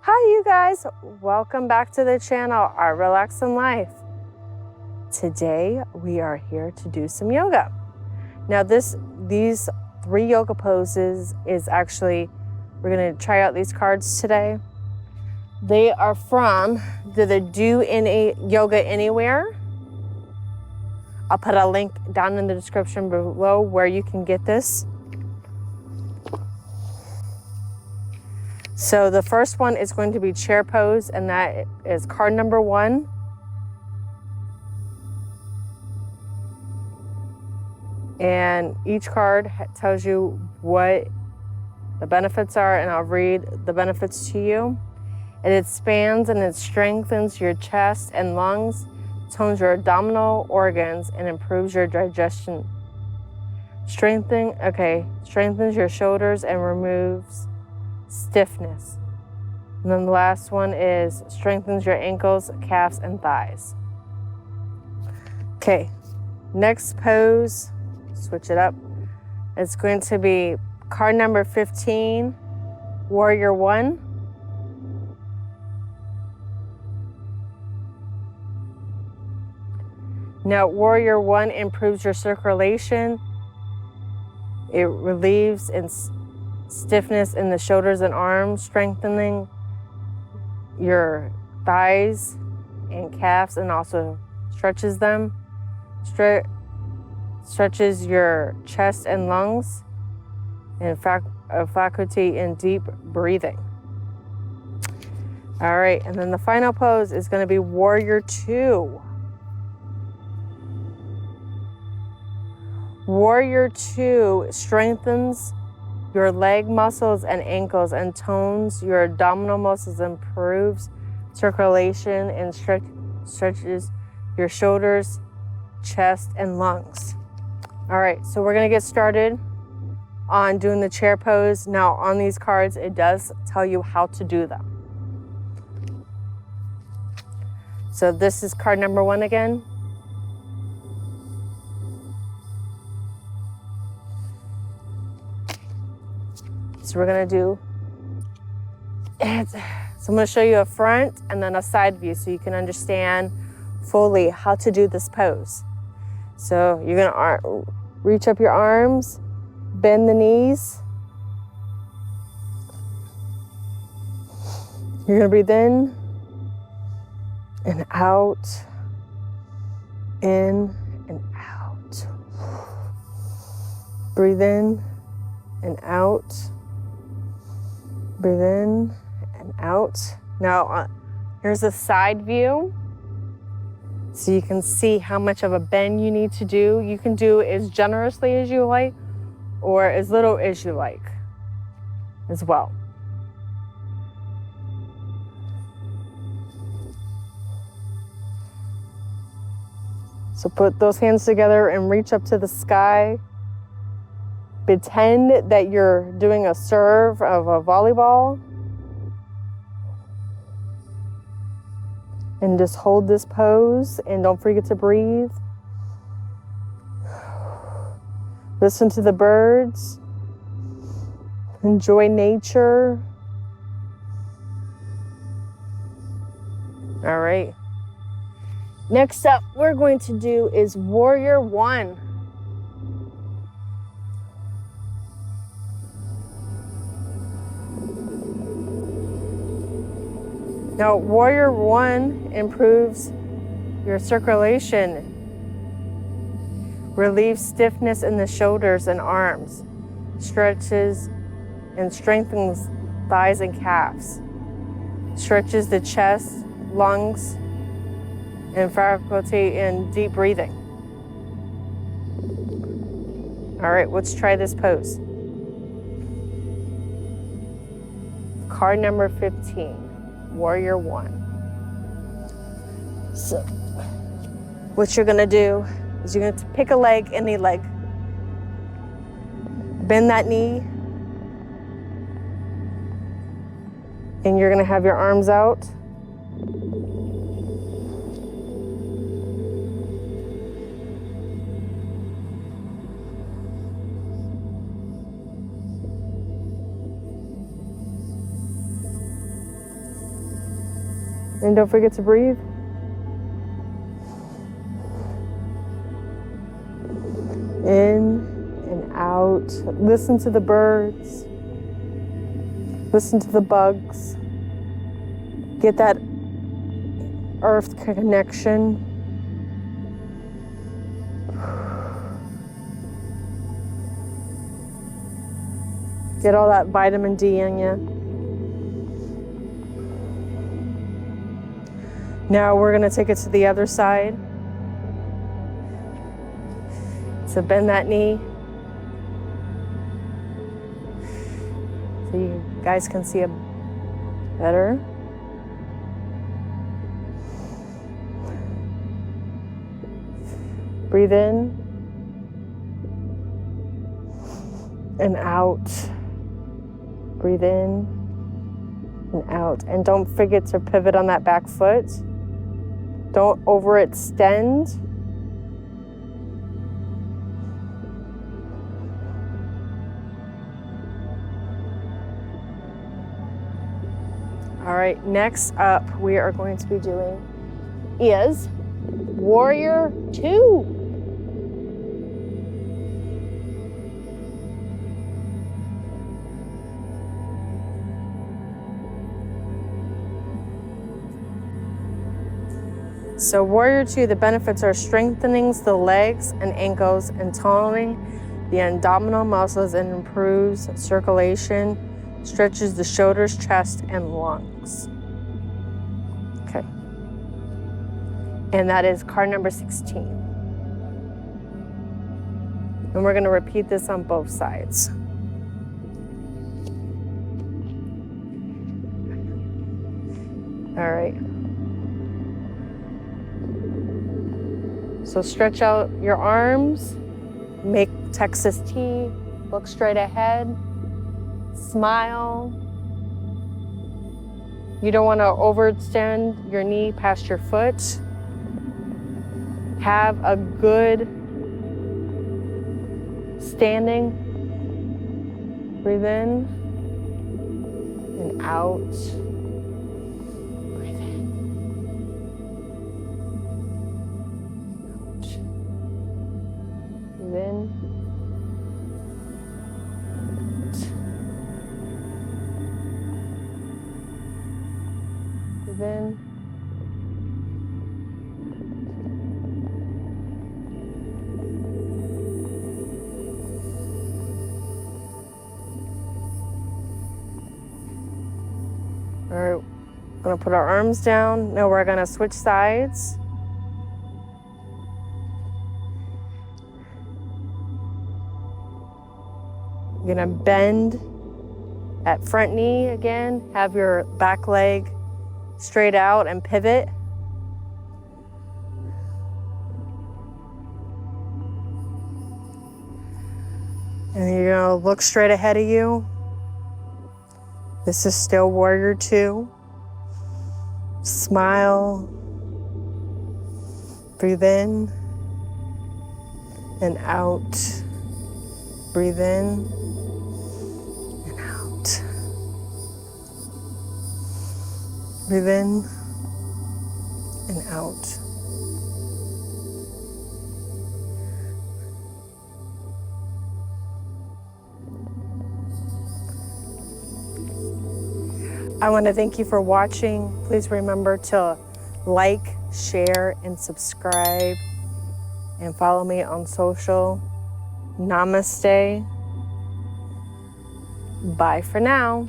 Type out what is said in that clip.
Hi you guys, welcome back to the channel, Art Relax and Life. Today we are here to do some yoga. Now these 3 yoga poses is actually, we're gonna try out these cards today. They are from the Do Any Yoga Anywhere. I'll put a link down in the description below where you can get this. So the first one is going to be chair pose, and that is card number 1. And each card tells you what the benefits are, and I'll read the benefits to you. And it expands and it strengthens your chest and lungs, tones your abdominal organs, and improves your digestion. Strengthens your shoulders and removes stiffness. And then the last one is strengthens your ankles, calves, and thighs. Okay, next pose, switch it up. It's going to be card number 15, Warrior 1. Now, Warrior 1 improves your circulation. It relieves stiffness in the shoulders and arms, strengthening your thighs and calves, and also stretches them. Stretches your chest and lungs, and faculty in deep breathing. All right, and then the final pose is going to be Warrior 2. Warrior 2 strengthens your leg muscles and ankles and tones your abdominal muscles, improves circulation, and stretches your shoulders, chest, and lungs. All right, so we're gonna get started on doing the chair pose. Now on these cards, it does tell you how to do them. So this is card number 1 again. So we're gonna do it. So I'm gonna show you a front and then a side view so you can understand fully how to do this pose. So you're gonna reach up your arms, bend the knees. You're gonna breathe in and out, in and out. Breathe in and out. Breathe in and out. Now, here's a side view. So you can see how much of a bend you need to do. You can do as generously as you like or as little as you like as well. So put those hands together and reach up to the sky. Pretend that you're doing a serve of a volleyball. And just hold this pose and don't forget to breathe. Listen to the birds. Enjoy nature. All right. Next up, we're going to do is Warrior 1. Now, Warrior 1 improves your circulation, relieves stiffness in the shoulders and arms, stretches and strengthens thighs and calves, stretches the chest, lungs, and faculty in deep breathing. All right, let's try this pose. Card number 15. Warrior 1. So what you're gonna do is you're gonna pick a leg, any leg, bend that knee, and you're gonna have your arms out. And don't forget to breathe. In and out. Listen to the birds. Listen to the bugs. Get that earth connection. Get all that vitamin D in you. Now we're going to take it to the other side. So bend that knee so you guys can see it better. Breathe in and out. Breathe in and out. And don't forget to pivot on that back foot. Don't overextend. All right, next up we are going to be doing is Warrior 2. So Warrior 2, the benefits are strengthening the legs and ankles and toning the abdominal muscles and improves circulation, stretches the shoulders, chest, and lungs. Okay. And that is card number 16. And we're going to repeat this on both sides. All right. So stretch out your arms, make Texas T, look straight ahead, smile. You don't want to overextend your knee past your foot. Have a good standing. Breathe in and out. Breathe in. Out. Breathe in. Breathe in. All right, we're gonna put our arms down. Now we're gonna switch sides. You're gonna bend at front knee again. Have your back leg straight out and pivot. And you're gonna look straight ahead of you. This is still Warrior 2. Smile. Breathe in and out. Breathe in and out. Breathe in and out. I want to thank you for watching. Please remember to like, share, and subscribe, and follow me on social. Namaste. Bye for now.